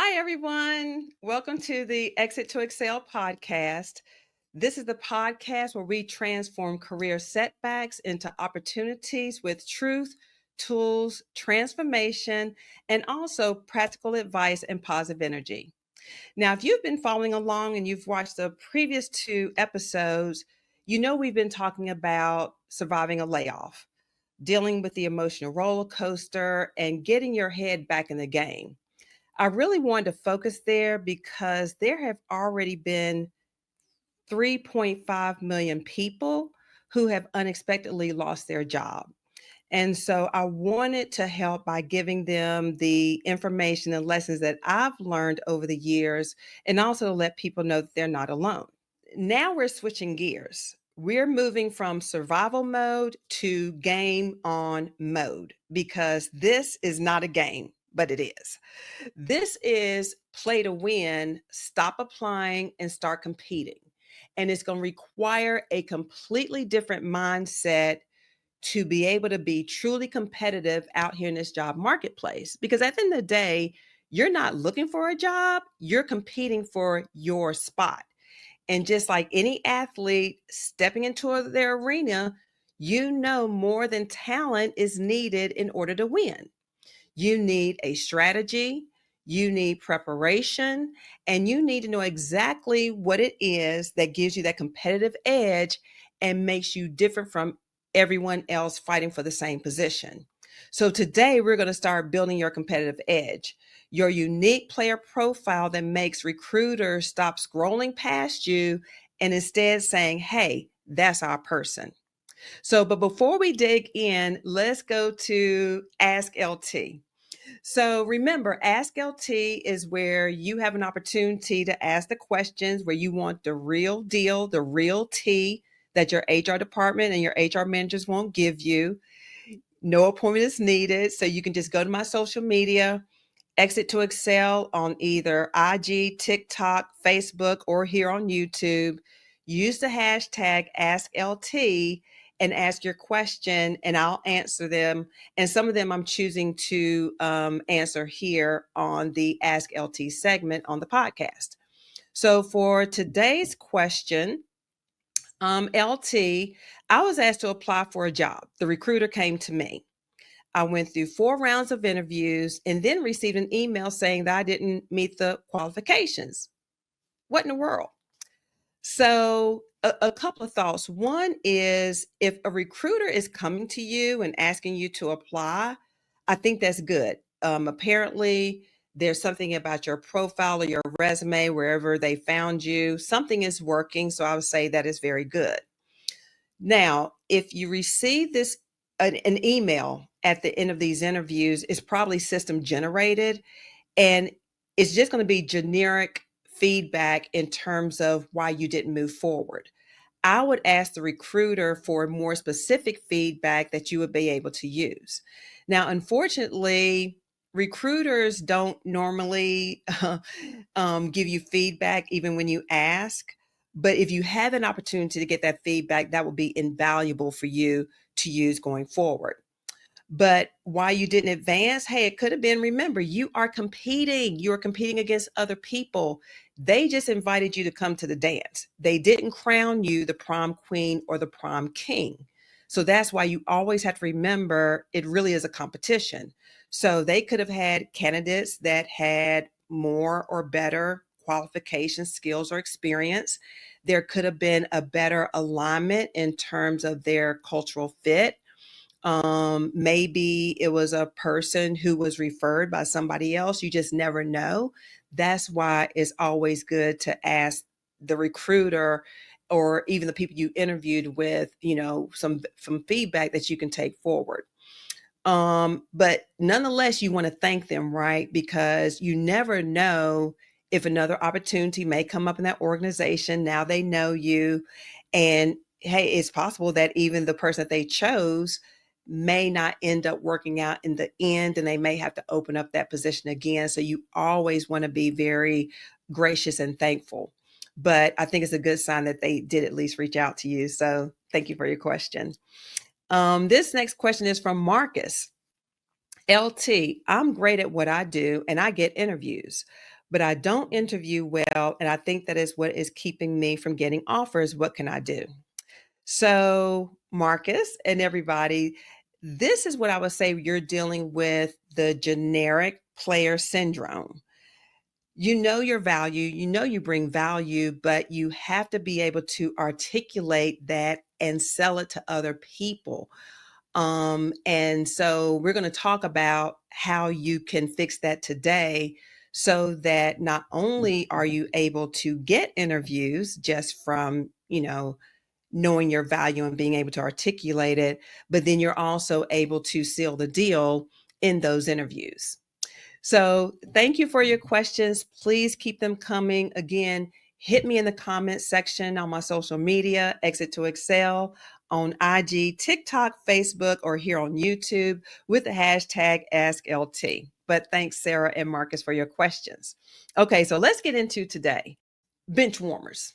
Hi, everyone. Welcome to the Exit to Excel podcast. This is the podcast where we transform career setbacks into opportunities with truth, tools, transformation, and also practical advice and positive energy. Now, if you've been following along and you've watched the previous two episodes, you know we've been talking about surviving a layoff, dealing with the emotional roller coaster, and getting your head back in the game. I really wanted to focus there because there have already been 3.5 million people who have unexpectedly lost their job. And so I wanted to help by giving them the information and lessons that I've learned over the years, and also to let people know that they're not alone. Now we're switching gears. We're moving from survival mode to game on mode because this is not a game, but it is. This is play to win, stop applying, and start competing. And it's going to require a completely different mindset to be able to be truly competitive out here in this job marketplace. Because at the end of the day, you're not looking for a job, you're competing for your spot. And just like any athlete stepping into their arena, you know more than talent is needed in order to win. You need a strategy, you need preparation, and you need to know exactly what it is that gives you that competitive edge and makes you different from everyone else fighting for the same position. So today we're going to start building your competitive edge, your unique player profile that makes recruiters stop scrolling past you and instead saying, hey, that's our person. But before we dig in, let's go to AskLT. So remember, AskLT is where you have an opportunity to ask the questions where you want the real deal, the real tea that your HR department and your HR managers won't give you. No appointment is needed. So you can just go to my social media, Exit to Excel on either IG, TikTok, Facebook, or here on YouTube. Use the hashtag AskLT and ask your question, and I'll answer them. And some of them I'm choosing to answer here on the Ask LT segment on the podcast. So for today's question, LT, I was asked to apply for a job. The recruiter came to me. I went through 4 rounds of interviews and then received an email saying that I didn't meet the qualifications. What in the world? So, a couple of thoughts. One is if a recruiter is coming to you and asking you to apply, I think that's good. Apparently, there's something about your profile or your resume, wherever they found you, something is working. So, I would say that is very good. Now, if you receive an email at the end of these interviews, it's probably system generated, and it's just going to be generic feedback in terms of why you didn't move forward. I would ask the recruiter for more specific feedback that you would be able to use. Now, unfortunately, recruiters don't normally give you feedback even when you ask. But if you have an opportunity to get that feedback, that will be invaluable for you to use going forward. But why you didn't advance? Hey, it could have been, remember, you are competing. You are competing against other people. They just invited you to come to the dance. They didn't crown you the prom queen or the prom king. So that's why you always have to remember it really is a competition. So they could have had candidates that had more or better qualifications, skills, or experience. There could have been a better alignment in terms of their cultural fit. Maybe it was a person who was referred by somebody else. You just never know. That's why it's always good to ask the recruiter or even the people you interviewed with, some feedback that you can take forward. But nonetheless, you want to thank them, right? Because you never know if another opportunity may come up in that organization. Now they know you. And hey, it's possible that even the person that they chose may not end up working out in the end, and they may have to open up that position again. So you always want to be very gracious and thankful. But I think it's a good sign that they did at least reach out to you. So thank you for your question. This next question is from Marcus. LT, I'm great at what I do and I get interviews, but I don't interview well, and I think that is what is keeping me from getting offers. What can I do? So, Marcus and everybody, this is what I would say you're dealing with the generic player syndrome. You know your value, you know you bring value, but you have to be able to articulate that and sell it to other people. And so we're going to talk about how you can fix that today so that not only are you able to get interviews just from, knowing your value and being able to articulate it, but then you're also able to seal the deal in those interviews. So thank you for your questions. Please keep them coming. Again, hit me in the comments section on my social media, Exit to Excel, on IG, TikTok, Facebook, or here on YouTube with the hashtag AskLT. But thanks, Sarah and Marcus, for your questions. Okay, so let's get into today. Bench warmers.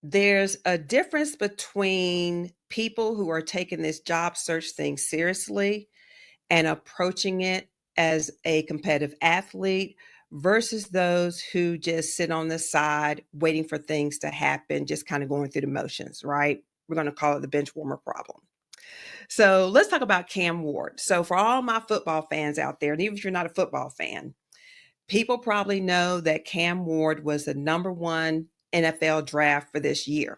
There's a difference between people who are taking this job search thing seriously and approaching it as a competitive athlete versus those who just sit on the side waiting for things to happen, just kind of going through the motions, right? We're going to call it the bench warmer problem. So let's talk about Cam Ward. So, for all my football fans out there, and even if you're not a football fan, people probably know that Cam Ward was the number one NFL draft for this year.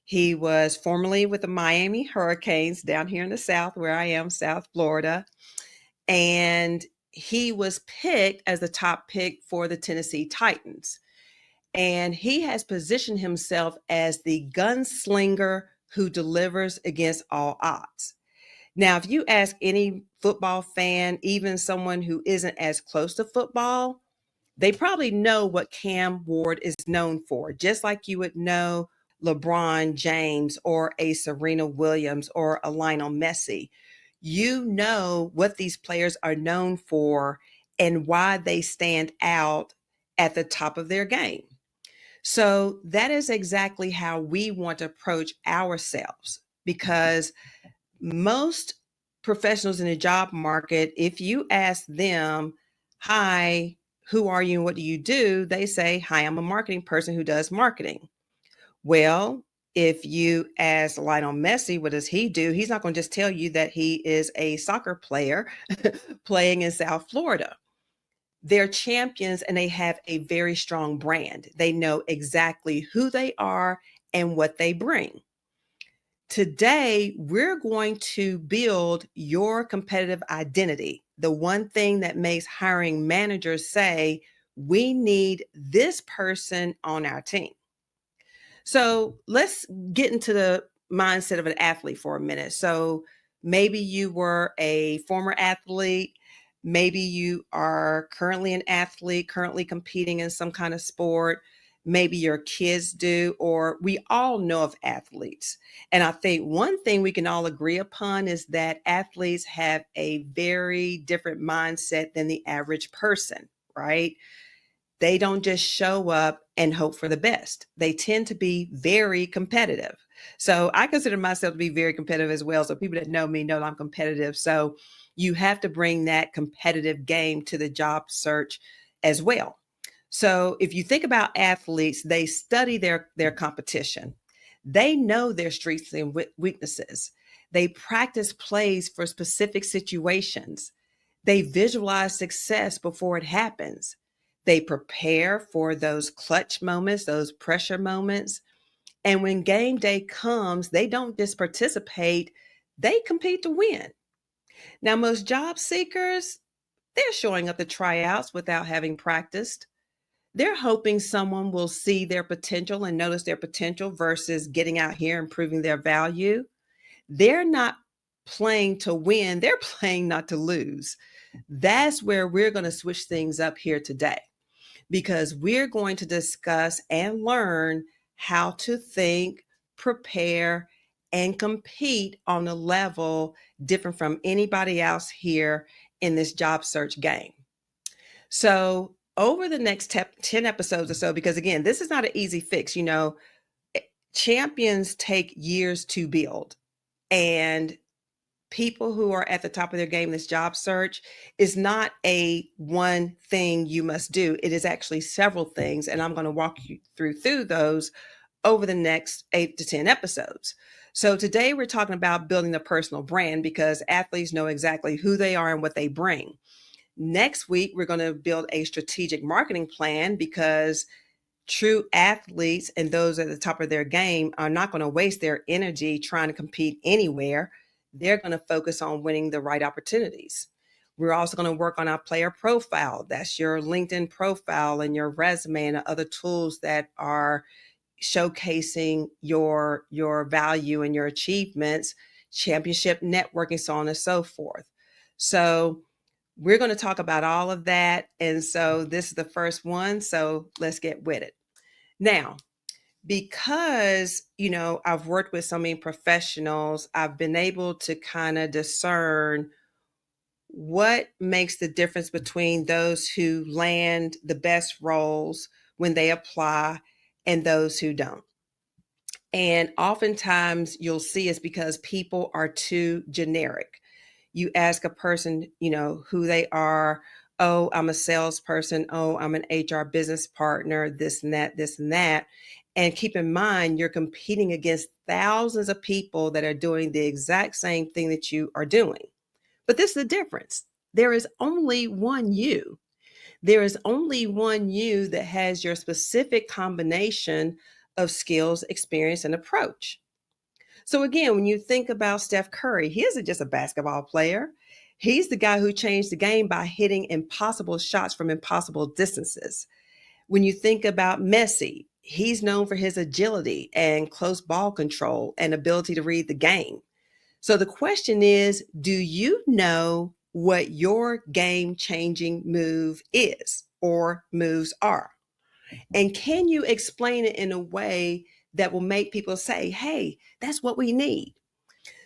He was formerly with the Miami Hurricanes down here in the South, where I am, South Florida. And he was picked as the top pick for the Tennessee Titans. And he has positioned himself as the gunslinger who delivers against all odds. Now, if you ask any football fan, even someone who isn't as close to football, they probably know what Cam Ward is known for, just like you would know LeBron James or a Serena Williams or a Lionel Messi. You know what these players are known for and why they stand out at the top of their game. So that is exactly how we want to approach ourselves, because most professionals in the job market, if you ask them, hi, who are you and what do you do? They say, hi, I'm a marketing person who does marketing. Well, if you ask Lionel Messi, what does he do? He's not going to just tell you that he is a soccer player playing in South Florida. They're champions and they have a very strong brand. They know exactly who they are and what they bring. Today, we're going to build your competitive identity. The one thing that makes hiring managers say, we need this person on our team. So let's get into the mindset of an athlete for a minute. So maybe you were a former athlete. Maybe you are currently an athlete, currently competing in some kind of sport. Maybe your kids do, or we all know of athletes. And I think one thing we can all agree upon is that athletes have a very different mindset than the average person, right? They don't just show up and hope for the best. They tend to be very competitive. So I consider myself to be very competitive as well. So people that know me know that I'm competitive. So you have to bring that competitive game to the job search as well. So if you think about athletes, they study their competition. They know their strengths and weaknesses. They practice plays for specific situations. They visualize success before it happens. They prepare for those clutch moments, those pressure moments. And when game day comes, they don't just participate, they compete to win. Now, most job seekers, they're showing up to tryouts without having practiced. They're hoping someone will see their potential and notice their potential versus getting out here and proving their value. They're not playing to win, they're playing not to lose. That's where we're going to switch things up here today, because we're going to discuss and learn how to think, prepare, and compete on a level different from anybody else here in this job search game. So, over the next 10 episodes or so, because again, this is not an easy fix. Champions take years to build. And people who are at the top of their game in this job search is not a one thing you must do. It is actually several things. And I'm going to walk you through those over the next 8 to 10 episodes. So today we're talking about building a personal brand because athletes know exactly who they are and what they bring. Next week, we're going to build a strategic marketing plan because true athletes and those at the top of their game are not going to waste their energy trying to compete anywhere. They're going to focus on winning the right opportunities. We're also going to work on our player profile. That's your LinkedIn profile and your resume and other tools that are showcasing your value and your achievements, championship networking, so on and so forth. So we're going to talk about all of that. And so this is the first one. So let's get with it. Now, because, I've worked with so many professionals, I've been able to kind of discern what makes the difference between those who land the best roles when they apply and those who don't. And oftentimes you'll see it's because people are too generic. You ask a person, who they are. Oh, I'm a salesperson. Oh, I'm an HR business partner, this and that, this and that. And keep in mind, you're competing against thousands of people that are doing the exact same thing that you are doing. But this is the difference. There is only one you. There is only one you that has your specific combination of skills, experience, and approach. So again, when you think about Steph Curry, he isn't just a basketball player. He's the guy who changed the game by hitting impossible shots from impossible distances. When you think about Messi, he's known for his agility and close ball control and ability to read the game. So the question is, do you know what your game-changing move is or moves are? And can you explain it in a way that will make people say, hey, that's what we need?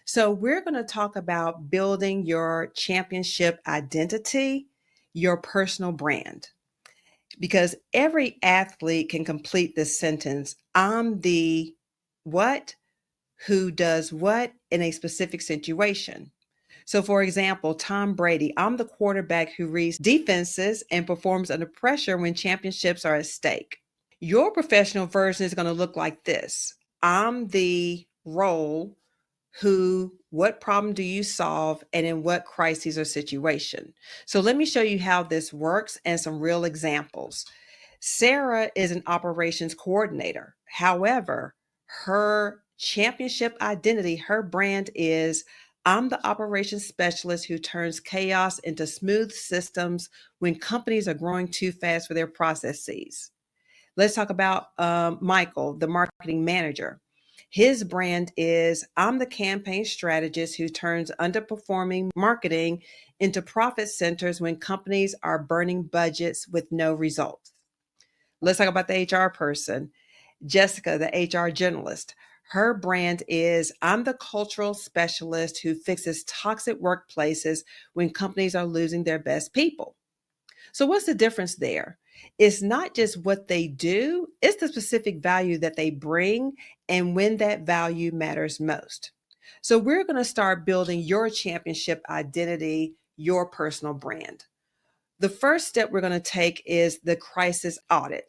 So we're going to talk about building your championship identity, your personal brand, because every athlete can complete this sentence. I'm the what, who does what in a specific situation. So, for example, Tom Brady, I'm the quarterback who reads defenses and performs under pressure when championships are at stake. Your professional version is going to look like this. I'm the role who, what problem do you solve, and in what crises or situation? So let me show you how this works and some real examples. Sarah is an operations coordinator. However, her championship identity, her brand is I'm the operations specialist who turns chaos into smooth systems when companies are growing too fast for their processes. Let's talk about Michael, the marketing manager. His brand is I'm the campaign strategist who turns underperforming marketing into profit centers when companies are burning budgets with no results. Let's talk about the HR person. Jessica, the HR generalist. Her brand is I'm the cultural specialist who fixes toxic workplaces when companies are losing their best people. So, what's the difference there? It's not just what they do, it's the specific value that they bring and when that value matters most. So, we're going to start building your championship identity, your personal brand. The first step we're going to take is the crisis audit.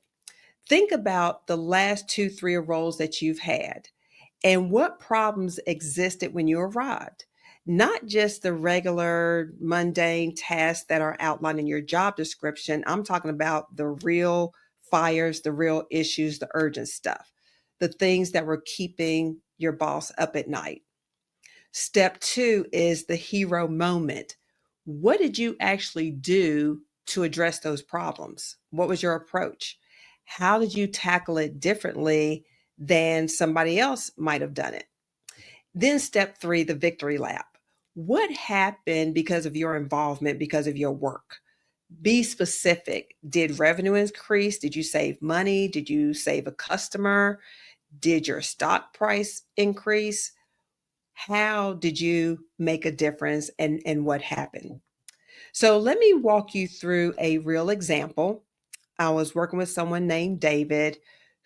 Think about the last 2, 3 roles that you've had and what problems existed when you arrived. Not just the regular mundane tasks that are outlined in your job description. I'm talking about the real fires, the real issues, the urgent stuff, the things that were keeping your boss up at night. Step 2 is the hero moment. What did you actually do to address those problems? What was your approach? How did you tackle it differently than somebody else might have done it? Then step 3, the victory lap. What happened because of your involvement, because of your work? Be specific. Did revenue increase? Did you save money? Did you save a customer? Did your stock price increase? How did you make a difference and what happened? So let me walk you through a real example. I was working with someone named David,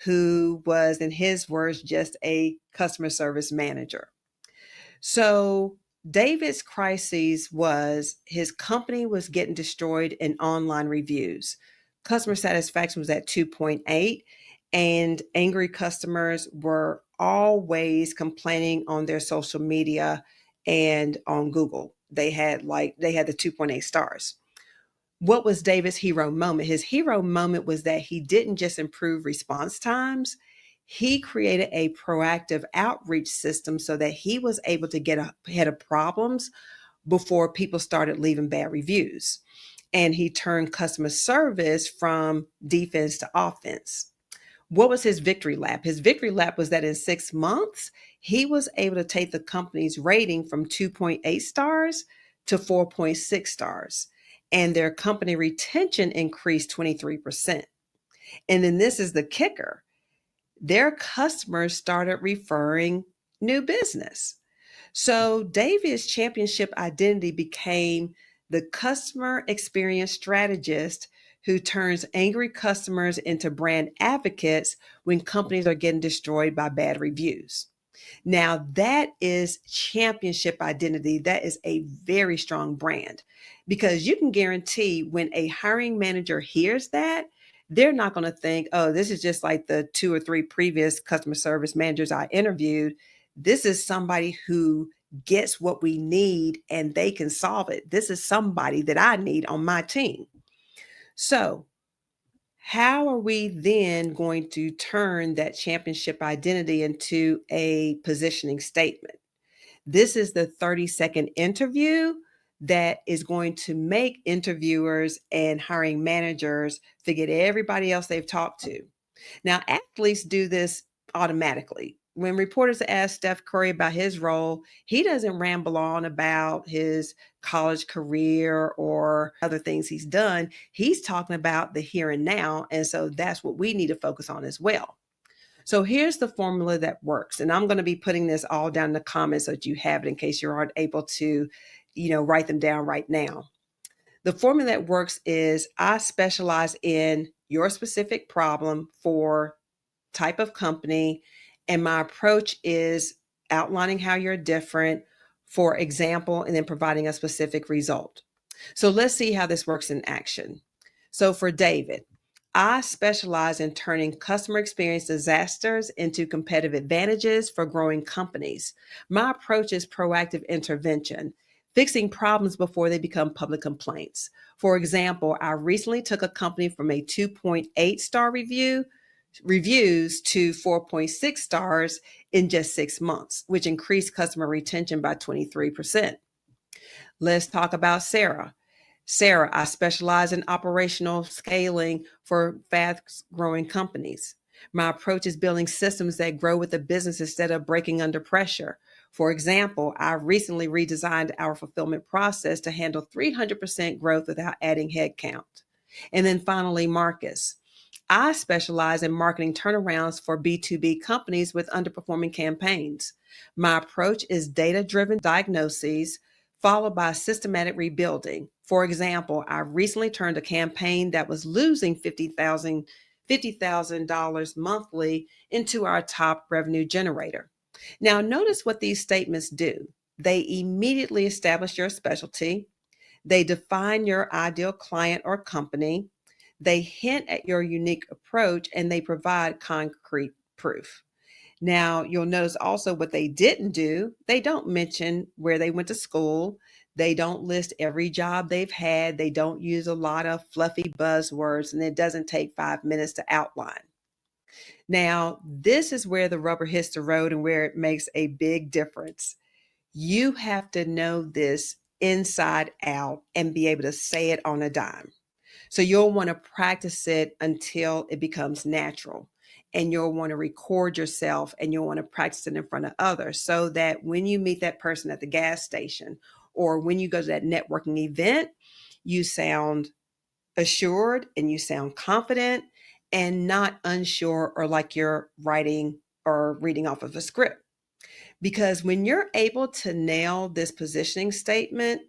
who was, in his words, just a customer service manager. So David's crises was his company was getting destroyed in online reviews. Customer satisfaction was at 2.8, and angry customers were always complaining on their social media and on Google. They had the 2.8 stars. What was David's hero moment? His hero moment was that he didn't just improve response times, he created a proactive outreach system so that he was able to get ahead of problems before people started leaving bad reviews. And he turned customer service from defense to offense. What was his victory lap? His victory lap was that in 6 months, he was able to take the company's rating from 2.8 stars to 4.6 stars. And their company retention increased 23%. And then this is the kicker, their customers started referring new business. So David's championship identity became the customer experience strategist who turns angry customers into brand advocates when companies are getting destroyed by bad reviews. Now, that is championship identity. That is a very strong brand because you can guarantee when a hiring manager hears that, they're not going to think, oh, this is just like the two or three previous customer service managers I interviewed. This is somebody who gets what we need and they can solve it. This is somebody that I need on my team. So, how are we then going to turn that championship identity into a positioning statement? This is the 30-second interview that is going to make interviewers and hiring managers forget everybody else they've talked to. Now, athletes do this automatically. When reporters ask Steph Curry about his role, he doesn't ramble on about his college career or other things he's done. He's talking about the here and now. And so that's what we need to focus on as well. So here's the formula that works. And I'm going to be putting this all down in the comments so that you have it in case you aren't able to, write them down right now. The formula that works is I specialize in your specific problem for type of company, and my approach is outlining how you're different, for example, and then providing a specific result. So let's see how this works in action. So for David, I specialize in turning customer experience disasters into competitive advantages for growing companies. My approach is proactive intervention, fixing problems before they become public complaints. For example, I recently took a company from a 2.8 star reviews to 4.6 stars in just 6 months, which increased customer retention by 23%. Let's talk about Sarah. Sarah, I specialize in operational scaling for fast growing companies. My approach is building systems that grow with the business instead of breaking under pressure. For example, I recently redesigned our fulfillment process to handle 300% growth without adding headcount. And then finally, Marcus. I specialize in marketing turnarounds for B2B companies with underperforming campaigns. My approach is data-driven diagnoses followed by systematic rebuilding. For example, I recently turned a campaign that was losing $50,000 monthly into our top revenue generator. Now, notice what these statements do. They immediately establish your specialty. They define your ideal client or company. They hint at your unique approach and they provide concrete proof. Now, you'll notice also what they didn't do. They don't mention where they went to school. They don't list every job they've had. They don't use a lot of fluffy buzzwords, and it doesn't take 5 minutes to outline. Now, this is where the rubber hits the road and where it makes a big difference. You have to know this inside out and be able to say it on a dime. So you'll want to practice it until it becomes natural. And you'll want to record yourself and you'll want to practice it in front of others so that when you meet that person at the gas station or when you go to that networking event, you sound assured and you sound confident and not unsure or like you're writing or reading off of a script. Because when you're able to nail this positioning statement,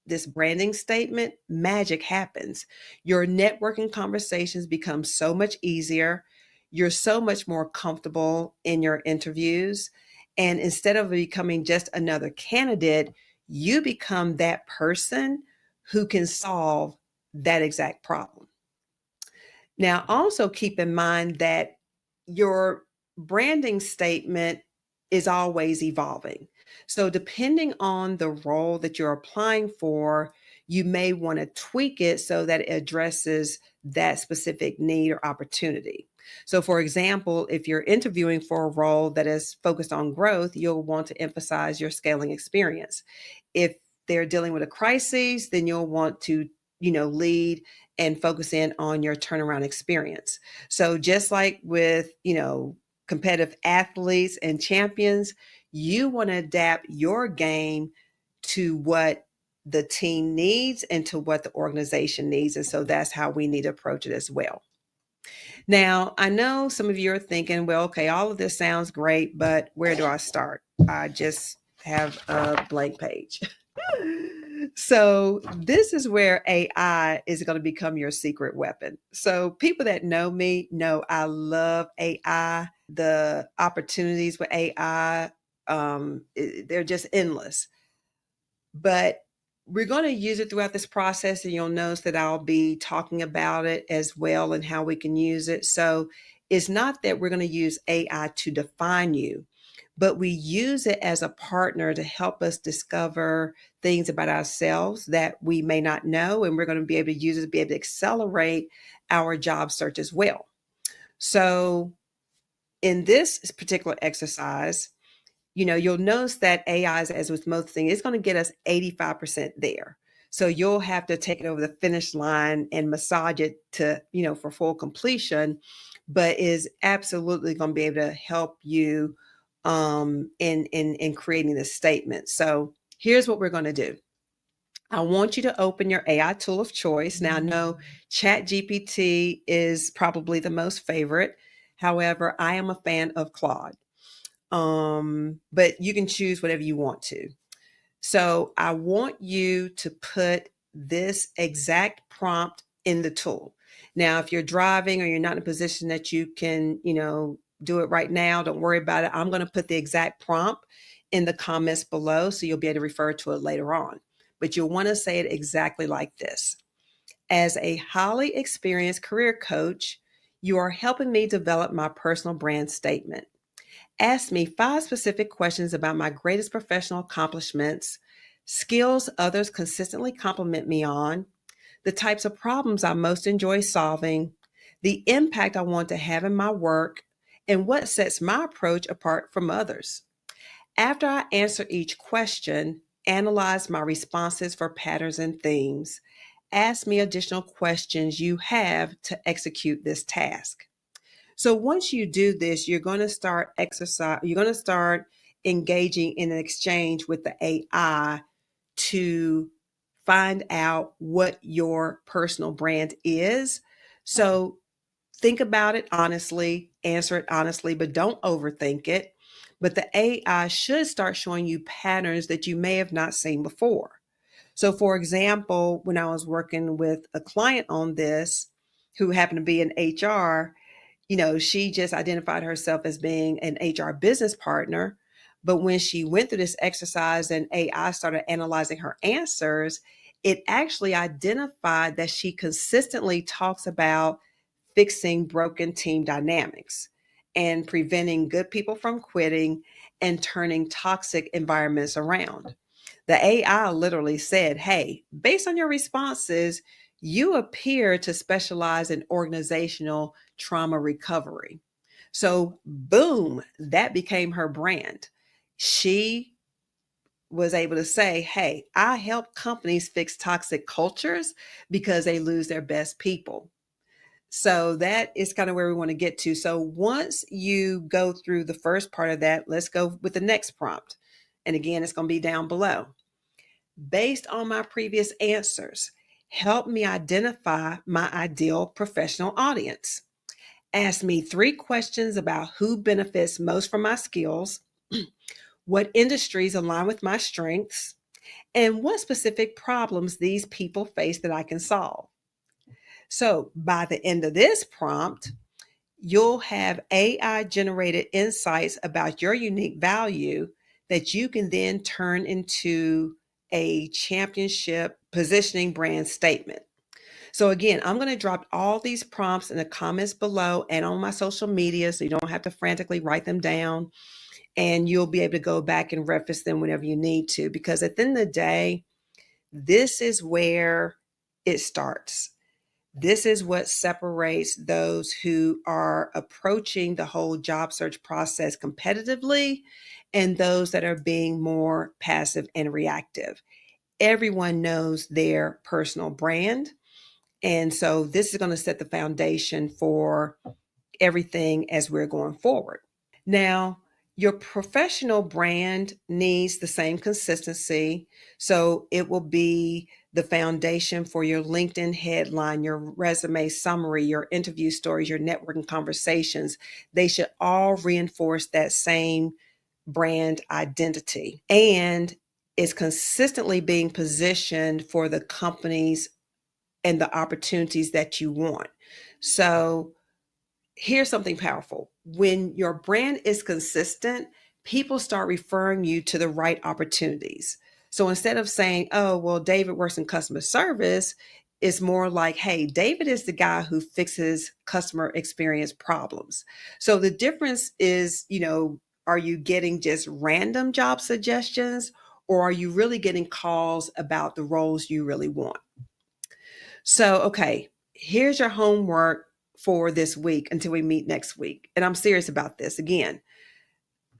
this branding statement, magic happens. Your networking conversations become so much easier. You're so much more comfortable in your interviews. And instead of becoming just another candidate, you become that person who can solve that exact problem. Now, also keep in mind that your branding statement is always evolving. So, depending on the role that you're applying for, you may want to tweak it so that it addresses that specific need or opportunity. So, for example, if you're interviewing for a role that is focused on growth, you'll want to emphasize your scaling experience. If they're dealing with a crisis, then you'll want to, lead and focus in on your turnaround experience. So just like with, competitive athletes and champions, you want to adapt your game to what the team needs and to what the organization needs. And so that's how we need to approach it as well. Now, I know some of you are thinking, well, okay, all of this sounds great, but where do I start? I just have a blank page. So, this is where AI is going to become your secret weapon. So, people that know me know I love AI. The opportunities with AI, they're just endless. But we're going to use it throughout this process, and you'll notice that I'll be talking about it as well and how we can use it. So, it's not that we're going to use AI to define you, but we use it as a partner to help us discover things about ourselves that we may not know. And we're going to be able to use it to be able to accelerate our job search as well. So, in this particular exercise, you'll notice that AI, as with most things, it's going to get us 85% there. So you'll have to take it over the finish line and massage it to, for full completion, but is absolutely going to be able to help you in creating this statement. So here's what we're going to do. I want you to open your AI tool of choice. Now, I know ChatGPT is probably the most favorite. However, I am a fan of Claude. But you can choose whatever you want to. So I want you to put this exact prompt in the tool. Now, if you're driving or you're not in a position that you can, do it right now, don't worry about it. I'm going to put the exact prompt in the comments below so you'll be able to refer to it later on. But you'll want to say it exactly like this. As a highly experienced career coach, you are helping me develop my personal brand statement. Ask me 5 specific questions about my greatest professional accomplishments, skills others consistently compliment me on, the types of problems I most enjoy solving, the impact I want to have in my work, and what sets my approach apart from others. After I answer each question, analyze my responses for patterns and themes. Ask me additional questions you have to execute this task. So once you do this, you're going to start engaging in an exchange with the AI to find out what your personal brand is. So think about it honestly, answer it honestly, but don't overthink it. But the AI should start showing you patterns that you may have not seen before. So, for example, when I was working with a client on this who happened to be in HR, she just identified herself as being an HR business partner. But when she went through this exercise and AI started analyzing her answers, it actually identified that she consistently talks about fixing broken team dynamics and preventing good people from quitting and turning toxic environments around. The AI literally said, hey, based on your responses, you appear to specialize in organizational trauma recovery. So, boom, that became her brand. She was able to say, hey, I help companies fix toxic cultures because they lose their best people. So that is kind of where we want to get to. So once you go through the first part of that, let's go with the next prompt. And again, it's going to be down below. Based on my previous answers, help me identify my ideal professional audience. Ask me 3 questions about who benefits most from my skills, what industries align with my strengths, and what specific problems these people face that I can solve. So by the end of this prompt, you'll have AI generated insights about your unique value that you can then turn into a championship positioning brand statement. So again, I'm going to drop all these prompts in the comments below and on my social media so you don't have to frantically write them down, and you'll be able to go back and reference them whenever you need to, because at the end of the day, this is where it starts. This is what separates those who are approaching the whole job search process competitively and those that are being more passive and reactive. Everyone knows their personal brand. And so this is going to set the foundation for everything as we're going forward. Now, your professional brand needs the same consistency. So it will be the foundation for your LinkedIn headline, your resume summary, your interview stories, your networking conversations. They should all reinforce that same brand identity. And is consistently being positioned for the companies and the opportunities that you want. So here's something powerful. When your brand is consistent, people start referring you to the right opportunities. So instead of saying, oh, well, David works in customer service, it's more like, hey, David is the guy who fixes customer experience problems. So the difference is, are you getting just random job suggestions, or are you really getting calls about the roles you really want? So, okay, here's your homework for this week until we meet next week. And I'm serious about this. Again,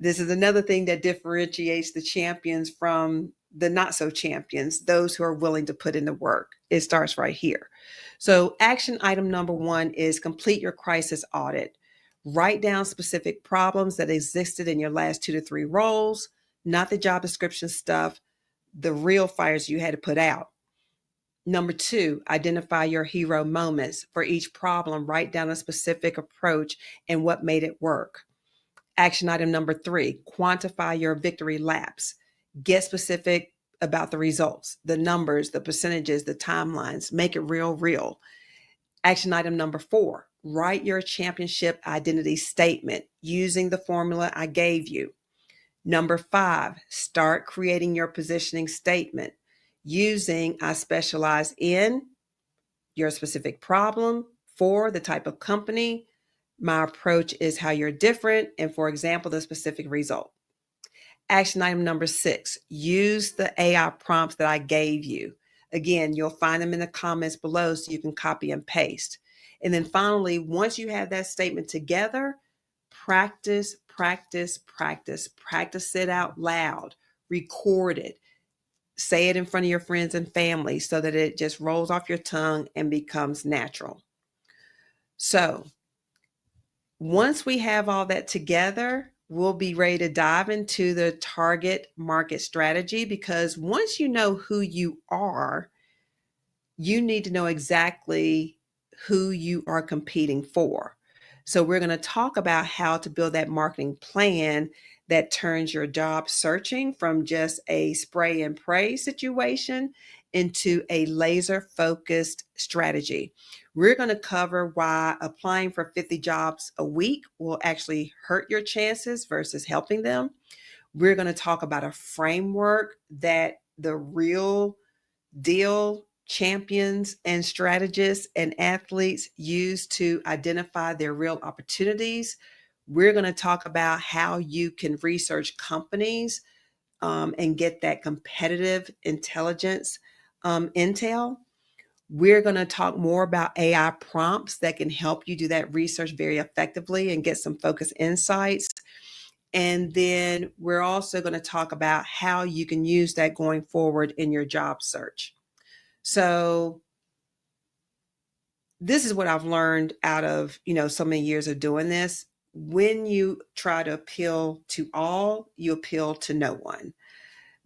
this is another thing that differentiates the champions from the not so champions, those who are willing to put in the work. It starts right here. So, action item number 1 is complete your crisis audit. Write down specific problems that existed in your last 2 to 3 roles, not the job description stuff, the real fires you had to put out. Number 2, identify your hero moments. For each problem, write down a specific approach and what made it work. Action item number 3, quantify your victory laps. Get specific about the results, the numbers, the percentages, the timelines. Make it real. Action item number 4, write your championship identity statement using the formula I gave you. Number 5, start creating your positioning statement using I specialize in your specific problem, for the type of company, my approach is how you're different, and for example, the specific result. Action item number 6, use the AI prompts that I gave you. Again, you'll find them in the comments below so you can copy and paste. And then finally, once you have that statement together, practice it out loud, record it, say it in front of your friends and family so that it just rolls off your tongue and becomes natural. So once we have all that together, we'll be ready to dive into the target market strategy, because once you know who you are, you need to know exactly who you are competing for. So we're going to talk about how to build that marketing plan that turns your job searching from just a spray and pray situation into a laser focused strategy. We're going to cover why applying for 50 jobs a week will actually hurt your chances versus helping them. We're going to talk about a framework that the real deal champions and strategists and athletes use to identify their real opportunities. We're going to talk about how you can research companies and get that competitive intelligence intel. We're going to talk more about AI prompts that can help you do that research very effectively and get some focused insights. And then we're also going to talk about how you can use that going forward in your job search. So this is what I've learned out of, so many years of doing this. When you try to appeal to all, you appeal to no one.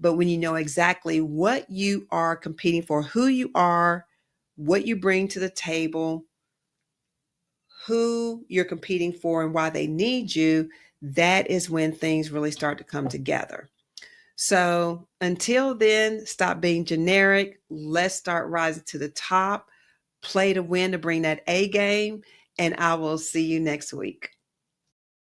But when you know exactly what you are competing for, who you are, what you bring to the table, who you're competing for and why they need you, that is when things really start to come together. So until then, stop being generic. Let's start rising to the top. Play to win to bring that A game, and I will see you next week.